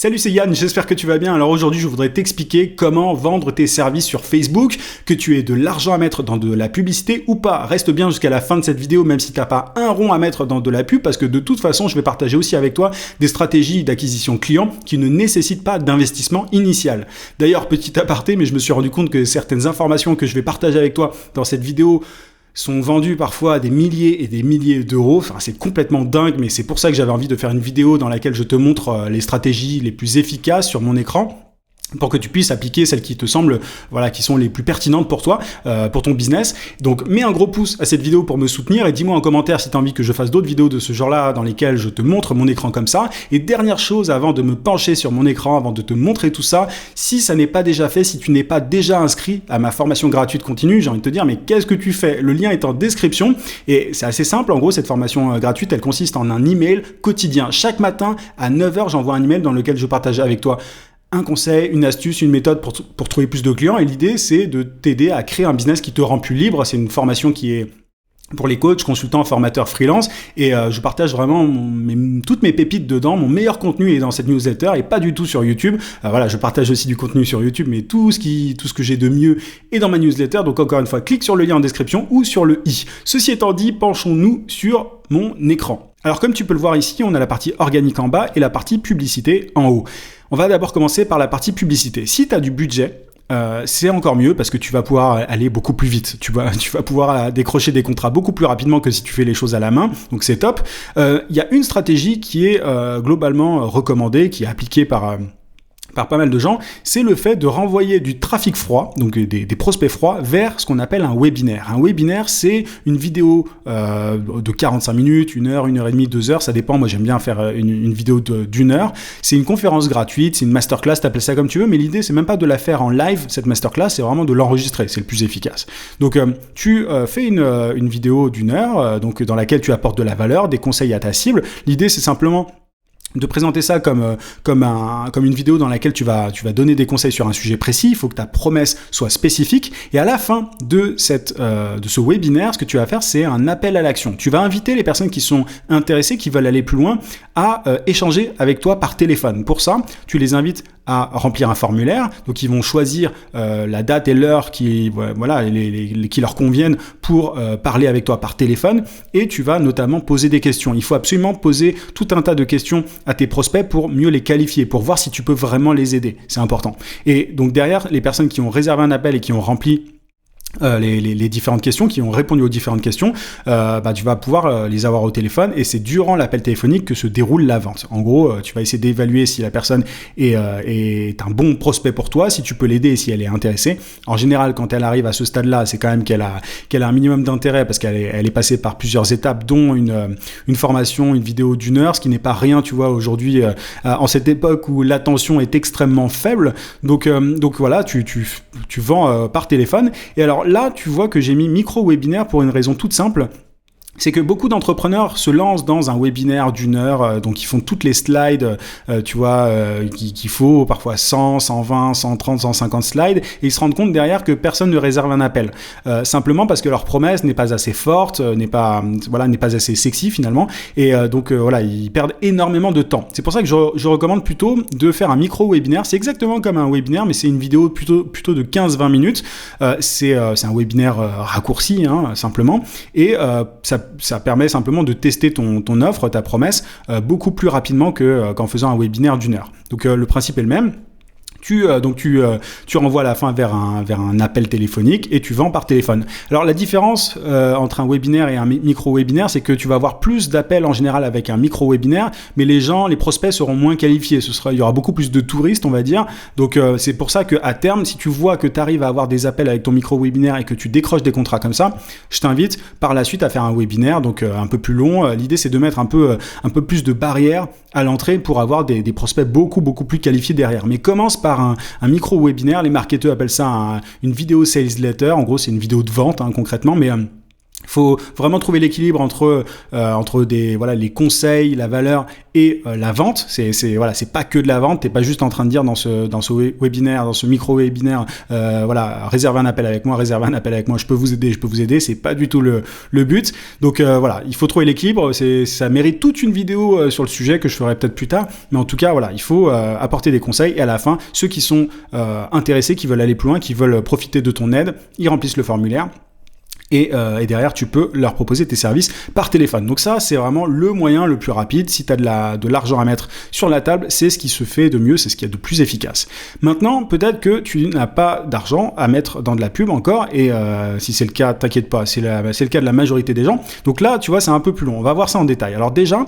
Salut, c'est Yann, j'espère que tu vas bien. Alors aujourd'hui, je voudrais t'expliquer comment vendre tes services sur Facebook, que tu aies de l'argent à mettre dans de la publicité ou pas. Reste bien jusqu'à la fin de cette vidéo, même si tu n'as pas un rond à mettre dans de la pub, parce que de toute façon, je vais partager aussi avec toi des stratégies d'acquisition client qui ne nécessitent pas d'investissement initial. D'ailleurs, petit aparté, mais je me suis rendu compte que certaines informations que je vais partager avec toi dans cette vidéo sont vendus parfois à des milliers et des milliers d'euros. Enfin, c'est complètement dingue, mais c'est pour ça que j'avais envie de faire une vidéo dans laquelle je te montre les stratégies les plus efficaces sur mon écran, pour que tu puisses appliquer celles qui te semblent, voilà, qui sont les plus pertinentes pour toi, pour ton business. Donc, mets un gros pouce à cette vidéo pour me soutenir et dis-moi en commentaire si tu as envie que je fasse d'autres vidéos de ce genre-là dans lesquelles je te montre mon écran comme ça. Et dernière chose, avant de me pencher sur mon écran, avant de te montrer tout ça, si ça n'est pas déjà fait, si tu n'es pas déjà inscrit à ma formation gratuite continue, j'ai envie de te dire, mais qu'est-ce que tu fais? Le lien est en description et c'est assez simple. En gros, cette formation gratuite, elle consiste en un email quotidien. Chaque matin à 9h, j'envoie un email dans lequel je partage avec toi un conseil, une astuce, une méthode pour trouver plus de clients. Et l'idée, c'est de t'aider à créer un business qui te rend plus libre. C'est une formation qui est pour les coachs, consultants, formateurs, freelance. Et je partage vraiment toutes mes pépites dedans. Mon meilleur contenu est dans cette newsletter et pas du tout sur YouTube. Voilà, je partage aussi du contenu sur YouTube, mais tout ce que j'ai de mieux est dans ma newsletter. Donc encore une fois, clique sur le lien en description ou sur le i. Ceci étant dit, penchons-nous sur mon écran. Alors comme tu peux le voir ici, on a la partie organique en bas et la partie publicité en haut. On va d'abord commencer par la partie publicité. Si tu as du budget, c'est encore mieux parce que tu vas pouvoir aller beaucoup plus vite. Tu vas pouvoir décrocher des contrats beaucoup plus rapidement que si tu fais les choses à la main. Donc c'est top. Il y a une stratégie qui est globalement recommandée, qui est appliquée par pas mal de gens, c'est le fait de renvoyer du trafic froid, donc des prospects froids, vers ce qu'on appelle un webinaire. Un webinaire, c'est une vidéo de 45 minutes, 1 heure, 1 heure et demie, 2 heures, ça dépend. Moi, j'aime bien faire une vidéo d'1 heure. C'est une conférence gratuite, c'est une masterclass, t'appelles ça comme tu veux, mais l'idée, c'est même pas de la faire en live, cette masterclass, c'est vraiment de l'enregistrer, c'est le plus efficace. Donc, tu fais une vidéo d'1 heure, donc dans laquelle tu apportes de la valeur, des conseils à ta cible. L'idée, c'est simplement de présenter ça comme une vidéo dans laquelle tu vas donner des conseils sur un sujet précis. Il faut que ta promesse soit spécifique. Et à la fin de ce webinaire, ce que tu vas faire, c'est un appel à l'action. Tu vas inviter les personnes qui sont intéressées, qui veulent aller plus loin, à échanger avec toi par téléphone. Pour ça, tu les invites à remplir un formulaire. Donc, ils vont choisir la date et l'heure qui leur conviennent pour parler avec toi par téléphone. Et tu vas notamment poser des questions. Il faut absolument poser tout un tas de questions à tes prospects pour mieux les qualifier, pour voir si tu peux vraiment les aider. C'est important. Et donc, derrière, les personnes qui ont réservé un appel et qui ont rempli les différentes questions, qui ont répondu aux différentes questions, tu vas pouvoir les avoir au téléphone et c'est durant l'appel téléphonique que se déroule la vente. En gros, tu vas essayer d'évaluer si la personne est un bon prospect pour toi, si tu peux l'aider et si elle est intéressée. En général, quand elle arrive à ce stade-là, c'est quand même qu'elle a un minimum d'intérêt parce qu'elle est passée par plusieurs étapes, dont une formation, une vidéo d'1 heure, ce qui n'est pas rien, tu vois, aujourd'hui, en cette époque où l'attention est extrêmement faible. Donc voilà, tu vends par téléphone. Et alors là, tu vois que j'ai mis micro-webinaire pour une raison toute simple. C'est que beaucoup d'entrepreneurs se lancent dans un webinaire d'1 heure, donc ils font toutes les slides, qu'il faut, parfois 100, 120, 130, 150 slides, et ils se rendent compte derrière que personne ne réserve un appel. Simplement parce que leur promesse n'est pas assez forte, n'est pas assez sexy finalement, et ils perdent énormément de temps. C'est pour ça que je recommande plutôt de faire un micro-webinaire. C'est exactement comme un webinaire, mais c'est une vidéo plutôt de 15-20 minutes. C'est un webinaire raccourci, simplement, et ça permet simplement de tester ton offre, ta promesse, beaucoup plus rapidement qu'en faisant un webinaire d'1 heure. Donc le principe est le même. Tu renvoies à la fin vers un appel téléphonique et tu vends par téléphone. Alors la différence entre un webinaire et un micro-webinaire, c'est que tu vas avoir plus d'appels en général avec un micro-webinaire, mais les prospects seront moins qualifiés. Il y aura beaucoup plus de touristes, on va dire. Donc c'est pour ça qu'à terme, si tu vois que tu arrives à avoir des appels avec ton micro-webinaire et que tu décroches des contrats comme ça, je t'invite par la suite à faire un webinaire, donc un peu plus long. L'idée, c'est de mettre un peu plus de barrières à l'entrée pour avoir des prospects beaucoup plus qualifiés derrière. Mais commence par un micro-webinaire. Les marketeurs appellent ça une vidéo sales letter. En gros, c'est une vidéo de vente, concrètement, mais Faut vraiment trouver l'équilibre entre les conseils, la valeur et la vente. C'est pas que de la vente. T'es pas juste en train de dire dans ce webinaire, dans ce micro webinaire, réservez un appel avec moi, je peux vous aider. C'est pas du tout le but. Donc il faut trouver l'équilibre. Ça mérite toute une vidéo sur le sujet que je ferai peut-être plus tard. Mais en tout cas, il faut apporter des conseils et à la fin, ceux qui sont intéressés, qui veulent aller plus loin, qui veulent profiter de ton aide, ils remplissent le formulaire. Et derrière, tu peux leur proposer tes services par téléphone. Donc ça, c'est vraiment le moyen le plus rapide. Si tu as de l'argent à mettre sur la table, c'est ce qui se fait de mieux, c'est ce qui est de plus efficace. Maintenant, peut-être que tu n'as pas d'argent à mettre dans de la pub encore, et si c'est le cas, t'inquiète pas, c'est le cas de la majorité des gens. Donc là, tu vois, c'est un peu plus long. On va voir ça en détail. Alors déjà,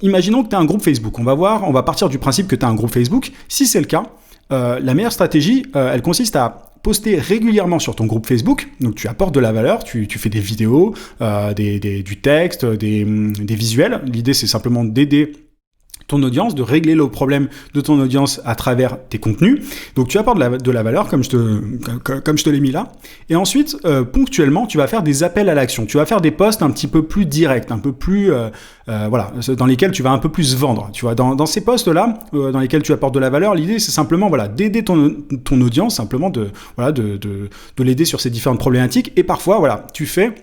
imaginons que tu as un groupe Facebook. On va partir du principe que tu as un groupe Facebook. Si c'est le cas, la meilleure stratégie, elle consiste à poster régulièrement sur ton groupe Facebook. Donc tu apportes de la valeur, tu fais des vidéos, du texte, des visuels. L'idée, c'est simplement d'aider ton audience, de régler le problème de ton audience à travers tes contenus. Donc tu apportes de la valeur comme je te l'ai mis là. Et ensuite, ponctuellement, tu vas faire des appels à l'action. Tu vas faire des posts un petit peu plus directs, un peu plus dans lesquels tu vas un peu plus vendre. Tu vois, dans ces posts-là, dans lesquels tu apportes de la valeur, l'idée c'est simplement d'aider ton audience, simplement de l'aider sur ces différentes problématiques. Et parfois, tu fais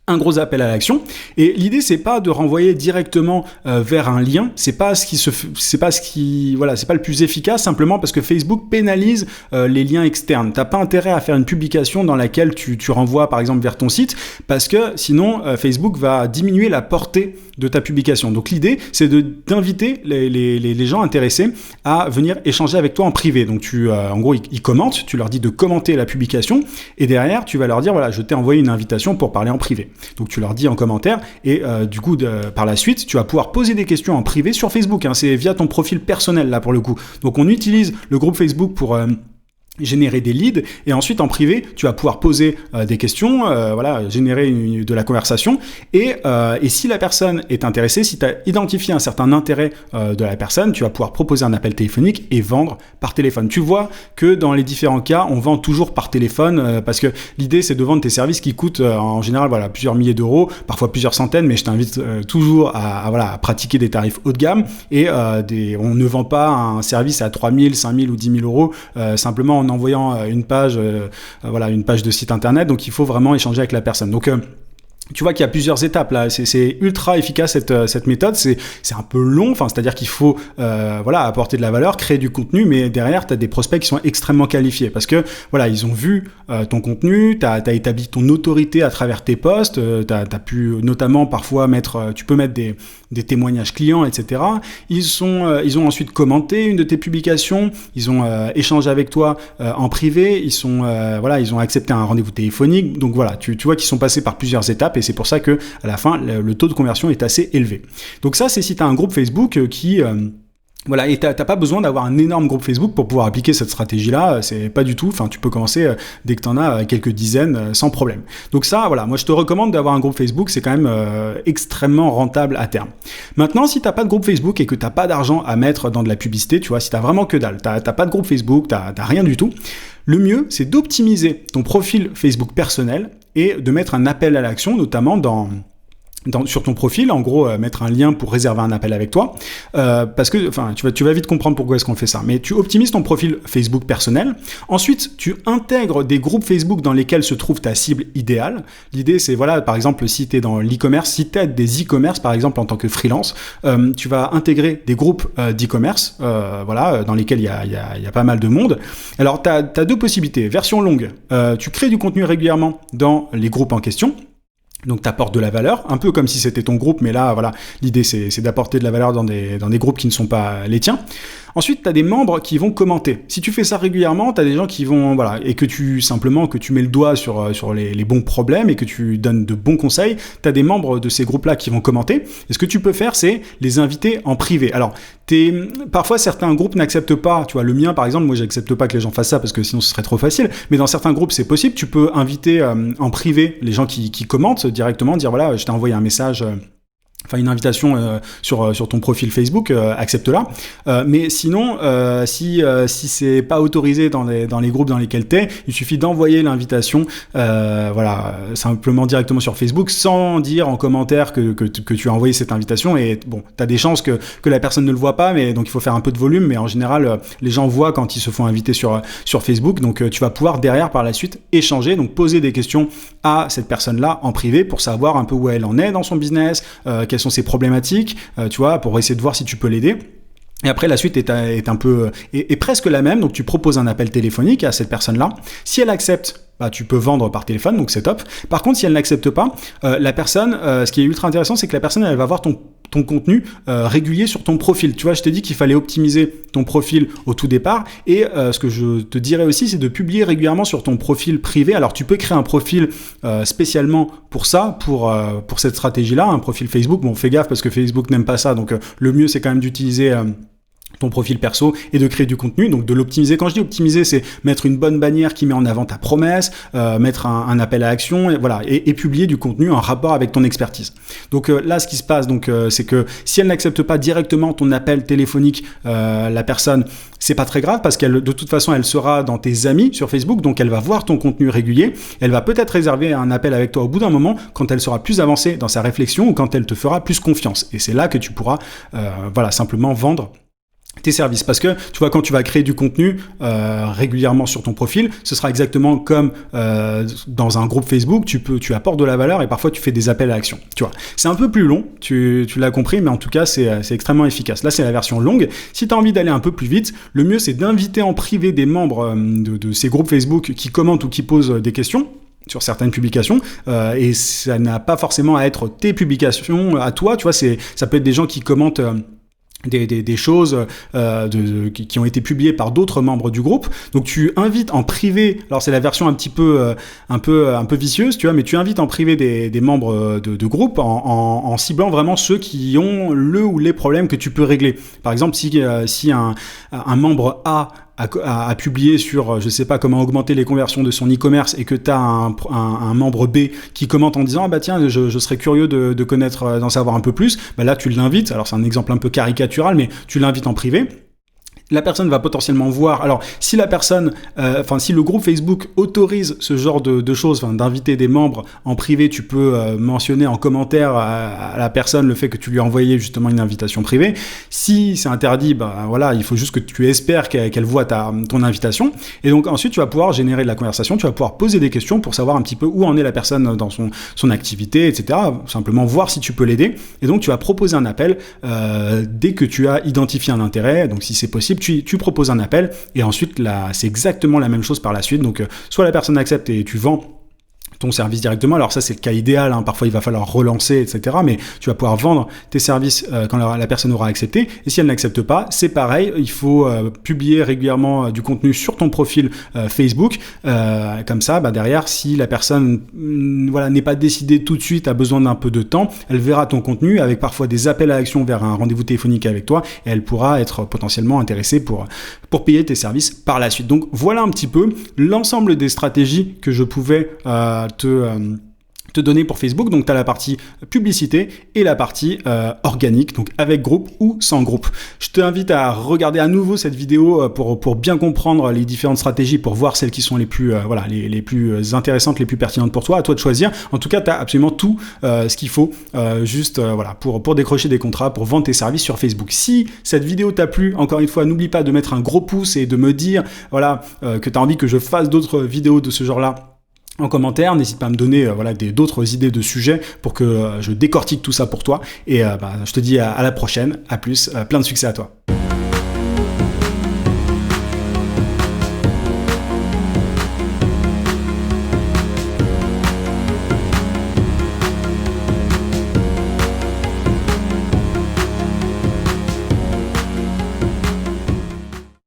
un gros appel à l'action, et l'idée c'est pas de renvoyer directement vers un lien, c'est pas le plus efficace, simplement parce que Facebook pénalise les liens externes. T'as pas intérêt à faire une publication dans laquelle tu renvoies par exemple vers ton site, parce que sinon Facebook va diminuer la portée de ta publication. Donc l'idée c'est d'inviter les gens intéressés à venir échanger avec toi en privé. Donc en gros ils commentent, tu leur dis de commenter la publication, et derrière tu vas leur dire je t'ai envoyé une invitation pour parler en privé. Donc tu leur dis en commentaire, et par la suite tu vas pouvoir poser des questions en privé sur Facebook, c'est via ton profil personnel là pour le coup. Donc on utilise le groupe Facebook pour générer des leads, et ensuite en privé tu vas pouvoir poser des questions, générer de la conversation, et si la personne est intéressée, si tu as identifié un certain intérêt de la personne, tu vas pouvoir proposer un appel téléphonique et vendre par téléphone. Tu vois que dans les différents cas on vend toujours par téléphone, parce que l'idée c'est de vendre tes services qui coûtent en général plusieurs milliers d'euros, parfois plusieurs centaines, mais je t'invite toujours à pratiquer des tarifs haut de gamme, et on ne vend pas un service à 3 000, 5 000 ou 10 000 euros simplement en envoyant une page de site internet. Donc il faut vraiment échanger avec la personne. Donc tu vois qu'il y a plusieurs étapes là, c'est ultra efficace cette méthode, c'est un peu long, c'est-à-dire qu'il faut apporter de la valeur, créer du contenu, mais derrière tu as des prospects qui sont extrêmement qualifiés, parce que ils ont vu ton contenu, tu as établi ton autorité à travers tes posts, tu as pu notamment parfois tu peux mettre des témoignages clients, etc. Ils ont ensuite commenté une de tes publications, ils ont échangé avec toi en privé, ils ont accepté un rendez-vous téléphonique. Donc tu vois qu'ils sont passés par plusieurs étapes, et c'est pour ça que à la fin le taux de conversion est assez élevé. Donc ça, c'est si tu as un groupe Facebook et t'as pas besoin d'avoir un énorme groupe Facebook pour pouvoir appliquer cette stratégie-là, c'est pas du tout, tu peux commencer dès que t'en as quelques dizaines sans problème. Donc ça, moi je te recommande d'avoir un groupe Facebook, c'est quand même extrêmement rentable à terme. Maintenant, si t'as pas de groupe Facebook et que t'as pas d'argent à mettre dans de la publicité, tu vois, si t'as vraiment que dalle, t'as pas de groupe Facebook, t'as rien du tout, le mieux c'est d'optimiser ton profil Facebook personnel et de mettre un appel à l'action, notamment sur ton profil, en gros, mettre un lien pour réserver un appel avec toi, parce que, tu vas vite comprendre pourquoi est-ce qu'on fait ça. Mais tu optimises ton profil Facebook personnel. Ensuite, tu intègres des groupes Facebook dans lesquels se trouve ta cible idéale. L'idée, c'est, par exemple, si tu es dans l'e-commerce, si tu aides des e-commerce, par exemple, en tant que freelance, tu vas intégrer des groupes d'e-commerce, dans lesquels il y a pas mal de monde. Alors, tu as deux possibilités. Version longue, tu crées du contenu régulièrement dans les groupes en question. Donc t'apportes de la valeur, un peu comme si c'était ton groupe, mais là, l'idée c'est d'apporter de la valeur dans des groupes qui ne sont pas les tiens. Ensuite, tu as des membres qui vont commenter. Si tu fais ça régulièrement, tu as des gens qui vont, et que tu mets le doigt sur les bons problèmes et que tu donnes de bons conseils, tu as des membres de ces groupes-là qui vont commenter. Et ce que tu peux faire, c'est les inviter en privé. Alors, parfois, certains groupes n'acceptent pas, tu vois, le mien, par exemple, moi, j'accepte pas que les gens fassent ça parce que sinon, ce serait trop facile. Mais dans certains groupes, c'est possible. Tu peux inviter en privé les gens qui commentent directement, dire, je t'ai envoyé un message enfin une invitation sur ton profil Facebook, accepte-la. Mais sinon, si c'est pas autorisé dans les groupes dans lesquels t'es, il suffit d'envoyer l'invitation, voilà, simplement directement sur Facebook, sans dire en commentaire que tu as envoyé cette invitation. Et bon, t'as des chances que la personne ne le voit pas, mais donc il faut faire un peu de volume. Mais en général, les gens voient quand ils se font inviter sur Facebook. Donc tu vas pouvoir derrière par la suite échanger, donc poser des questions à cette personne-là en privé pour savoir un peu où elle en est dans son business, quelles sont ses problématiques, tu vois, pour essayer de voir si tu peux l'aider. Et après, la suite est un peu est presque la même. Donc, tu proposes un appel téléphonique à cette personne-là. Si elle accepte, tu peux vendre par téléphone, donc c'est top. Par contre, si elle n'accepte pas, la personne, ce qui est ultra intéressant, c'est que la personne, elle va voir ton contenu régulier sur ton profil. Tu vois, je t'ai dit qu'il fallait optimiser ton profil au tout départ. Et ce que je te dirais aussi, c'est de publier régulièrement sur ton profil privé. Alors, tu peux créer un profil spécialement pour ça, pour cette stratégie-là, un profil Facebook. Bon, fais gaffe parce que Facebook n'aime pas ça. Donc, le mieux, c'est quand même d'utiliser ton profil perso et de créer du contenu, donc de l'optimiser. Quand je dis optimiser, c'est mettre une bonne bannière qui met en avant ta promesse, mettre un appel à action, et voilà, et publier du contenu en rapport avec ton expertise. Donc là, ce qui se passe, c'est que si elle n'accepte pas directement ton appel téléphonique, la personne, c'est pas très grave parce qu'elle, de toute façon, elle sera dans tes amis sur Facebook, donc elle va voir ton contenu régulier. Elle va peut-être réserver un appel avec toi au bout d'un moment quand elle sera plus avancée dans sa réflexion ou quand elle te fera plus confiance. Et c'est là que tu pourras, voilà, simplement vendre tes services. Parce que tu vois, quand tu vas créer du contenu régulièrement sur ton profil, ce sera exactement comme dans un groupe Facebook, tu apportes de la valeur et parfois tu fais des appels à action. Tu vois, c'est un peu plus long, tu l'as compris, mais en tout cas c'est extrêmement efficace. Là, c'est la version longue. Si tu as envie d'aller un peu plus vite, le mieux c'est d'inviter en privé des membres de ces groupes Facebook qui commentent ou qui posent des questions sur certaines publications, et ça n'a pas forcément à être tes publications à toi. Tu vois, ça peut être des gens qui commentent des choses qui ont été publiées par d'autres membres du groupe. Donc tu invites en privé, alors c'est la version un peu vicieuse, tu vois, mais tu invites en privé des membres de groupe en ciblant vraiment ceux qui ont le ou les problèmes que tu peux régler. Par exemple, si un membre a publié sur, je sais pas, comment augmenter les conversions de son e-commerce et que tu as un membre B qui commente en disant « Ah bah tiens, je serais curieux de connaître, d'en savoir un peu plus », bah là tu l'invites, alors c'est un exemple un peu caricatural, mais tu l'invites en privé. La personne va potentiellement voir. Alors, si la personne, si le groupe Facebook autorise ce genre de choses, d'inviter des membres en privé, tu peux mentionner en commentaire à la personne le fait que tu lui as envoyé justement une invitation privée. Si c'est interdit, voilà, il faut juste que tu espères qu'elle voit ton invitation. Et donc ensuite, tu vas pouvoir générer de la conversation, tu vas pouvoir poser des questions pour savoir un petit peu où en est la personne dans son activité, etc. Simplement voir si tu peux l'aider. Et donc, tu vas proposer un appel dès que tu as identifié un intérêt. Donc, si c'est possible, tu proposes un appel et ensuite là c'est exactement la même chose par la suite. Donc soit la personne accepte et tu vends ton service directement. Alors ça, c'est le cas idéal, hein. Parfois, il va falloir relancer, etc. Mais tu vas pouvoir vendre tes services quand la personne aura accepté. Et si elle n'accepte pas, c'est pareil. Il faut publier régulièrement du contenu sur ton profil Facebook. Comme ça, derrière, si la personne n'est pas décidée tout de suite, a besoin d'un peu de temps, elle verra ton contenu avec parfois des appels à action vers un rendez-vous téléphonique avec toi et elle pourra être potentiellement intéressée pour payer tes services par la suite. Donc, voilà un petit peu l'ensemble des stratégies que je pouvais te donner pour Facebook. Donc tu as la partie publicité et la partie organique, donc avec groupe ou sans groupe. Je t'invite à regarder à nouveau cette vidéo pour bien comprendre les différentes stratégies, pour voir celles qui sont les plus les plus intéressantes, les plus pertinentes pour toi. À toi de choisir. En tout cas, tu as absolument tout ce qu'il faut pour décrocher des contrats, pour vendre tes services sur Facebook. Si cette vidéo t'a plu, encore une fois, n'oublie pas de mettre un gros pouce et de me dire que tu as envie que je fasse d'autres vidéos de ce genre-là en commentaire. N'hésite pas à me donner d'autres idées de sujets pour que je décortique tout ça pour toi. Et je te dis à la prochaine. À plus. Plein de succès à toi.